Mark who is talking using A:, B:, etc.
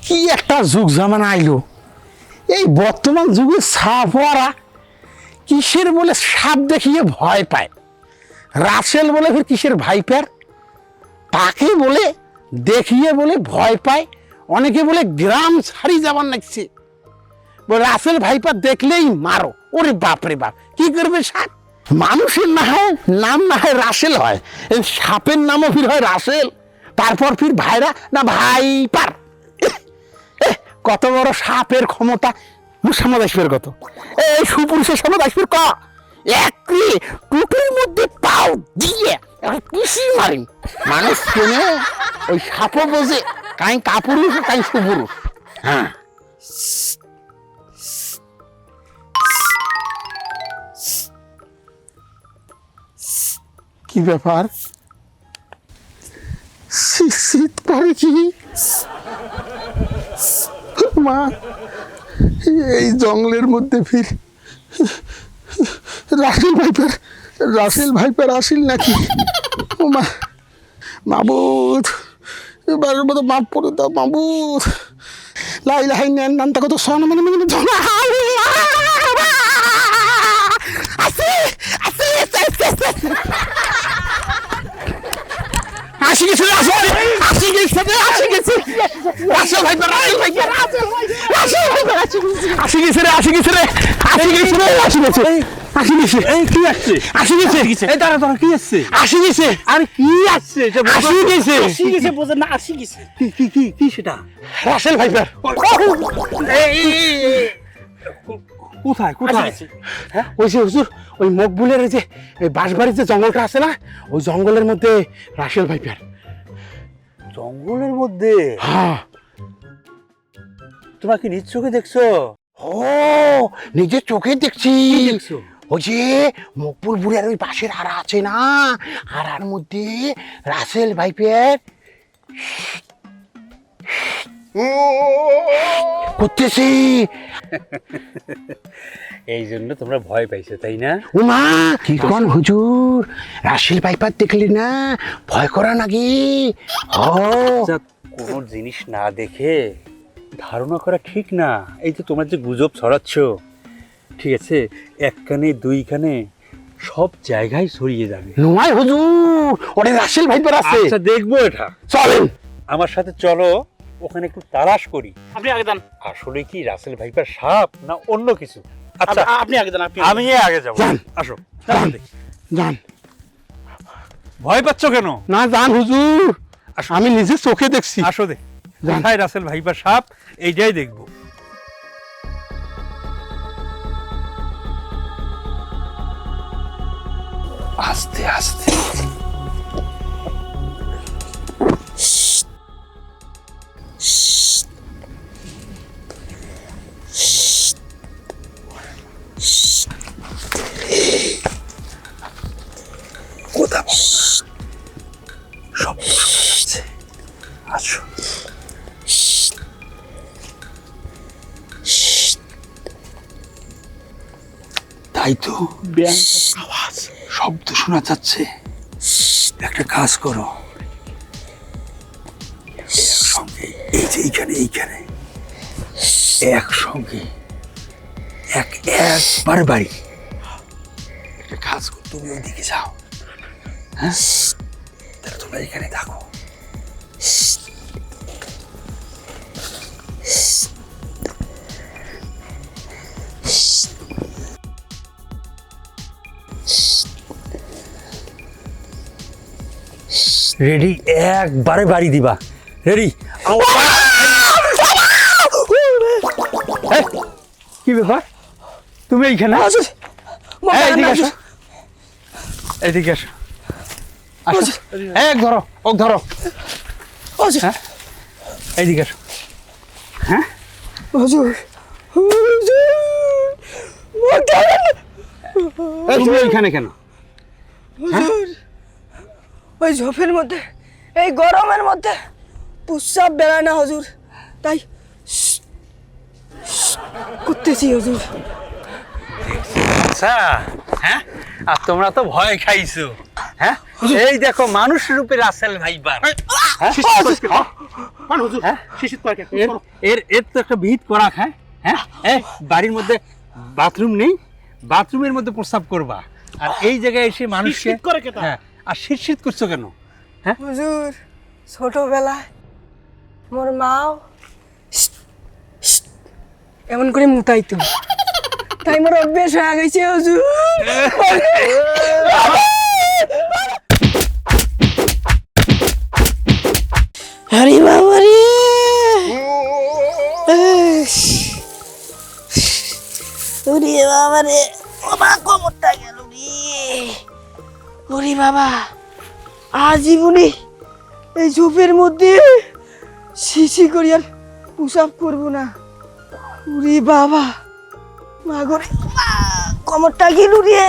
A: কি একটা যুগ জামানা আইলো, এই বর্তমান যুগে সাপওয়ারা কিসের বলে সাপ দেখিয়ে ভয় পায়, রাসেল বলে ফের কিসের ভাইপার, তাকে বলে দেখিয়ে বলে ভয় পায়, অনেকে বলে গ্রাম ছাড়ি যাবার লাগছে, বলে রাসেল ভাইপার দেখলেই মারো। ওরে বাপ রে বাপ, কি করবে সাপ? মানুষের না হয় নাম না হয় রাসেল হয়, এই সাপের নামও ফির হয় রাসেল, তারপর ফির ভাইরা না ভাইপার। কত বড় সাপের ক্ষমতা, সামনে আসবে কত, এই সুপুরুষের সামনে আসবে ক একটি টুটির মধ্যে পাও দিয়ে পিসি মারি মানুষ কেনে, ওই সাপও বোঝে কাই কাপুরুষ কাই সুপুরুষ। হ্যাঁ, কি ব্যাপার, শীত করে কি মা, এই জঙ্গলের মধ্যে ফির রাসেল ভাইপার আসিল নাকি? ও মা, মাবুদ এবারের মতো মাপ করে দাও মাবুদ, লাই লাই নেন নান তাকে তো সন মানে মানে আসি গেছে আসি গেছে আসি গেছে রাসেল ভাইপার আসি গেছে রে আসি গেছে রে আসি গেছে রে আসি গেছে আসি গেছে। এই কি আসছে? আসি গেছে। এই দাঁড়া দাঁড়া, কি আসছে? আসি গেছে। আর কি আসছে? আসি গেছে। আসি গেছে বোঝে না, আসি গেছে। কি কি কি কি সেটা? Russell viper. কোথায় কোথায়? হ্যাঁ, ওই যে হুজুর, ওই মকবুলের যে বাঁশবাড়ির যে জঙ্গলটা আছে না, ওই জঙ্গলের মধ্যে রাসেল ভাইপার।
B: জঙ্গলের মধ্যে?
A: হ্যাঁ।
B: তোমরা কি নিজ চোখে দেখছো?
A: ও, নিজের চোখে দেখছি।
B: দেখছো?
A: ওই যে মকবুল বুড়িয়ার ওই পাশের আড়া আছে না, আড়ার মধ্যে রাসেল ভাইপার করতেছি।
B: এই জন্য তোমরা ভয় পাইছো, তাই না?
A: উমা কি কোন হুজুর, রাসেল ভাইপার দেখলি না ভয় করা নাকি? ও,
B: কোনো জিনিস না দেখে ধারণা করা ঠিক না। এই তো তোমরা যে গুজব ছড়াচ্ছ, ঠিক আছে, এক কানে দুই কানে সব জায়গায় ছড়িয়ে যাবে।
A: নয় হুজুর, ওরে রাসেল ভাইপার আছে।
B: আচ্ছা, দেখবো এটা।
A: চলেন
B: আমার সাথে চলো, ওখানে একটু তালাশ করি।
C: আপনি আগে যান।
B: আসলে কি রাসেল ভাইপার সাপ না অন্য কিছু? আচ্ছা,
C: আপনি আগে যান।
B: আমি আগে যাবো।
A: যান।
B: আসো।
A: যান যান।
B: ভয় পাচ্ছ কেন?
A: না যান হুজুর, আমি নিজে চোখে দেখছি।
B: আসো দে,
A: যান।
B: কোথায় রাসেল ভাইপার সাপ, এইটাই দেখবো। আস্তে আস্তে। কথা বল না, শব্দ শোনা যাচ্ছে। আসো। তাই তো, আওয়াজ শব্দ শোনা যাচ্ছে। একটা কাজ করো, একসঙ্গে এই যে এইখানে একসঙ্গে একবার বাড়ি। একটা কাজ করো, তুমি ওইদিকে যাও। হ্যাঁ, তাহলে তোমরা এখানে থাকো। রেডি? একবারে বাড়ি দিবা। রেডি? কি ব্যাপার, তুমি এইখানে? এইদিকে আসো, এইদিকে আসো। আসো, এক ধরো, ওক ধরো। হ্যাঁ, এইদিকে আসো। হ্যাঁ, তুমি এইখানে কেন?
D: ওই ঝোপের মধ্যে এই গরমের মধ্যে প্রস্রাব বেড়ায় না হুজুর, তাই করতেছি হুজুর।
B: আচ্ছা, হ্যাঁ, আর তোমরা তো ভয় খাইছো। হ্যাঁ এই দেখো মানুষ রূপে রাসেল ভাইপার। হ্যাঁ? হ্যাঁ? এর এর তো একটা ভিত করা খায়। হ্যাঁ এই বাড়ির মধ্যে বাথরুম নেই, বাথরুমের মধ্যে প্রস্রাব করবা, আর এই জায়গায় এসে মানুষকে হ্যাঁ আর শীত করছো কেন?
D: হুজুর ছোটবেলায় মোর মাও এমন করে মুতাইতো, তাই মোর অভ্যেস হয়ে গেছে হুজুর। আরে বাবা রে, ওরে বাবা রে, বাবা কোমরটা গেল রে, ওরে বাবা আজীবনে এই ঝোপের মধ্যে শিশি করি আর পুষাপ করবো না। ওরে বাবা মা গরে, কোমরটা গেল রে।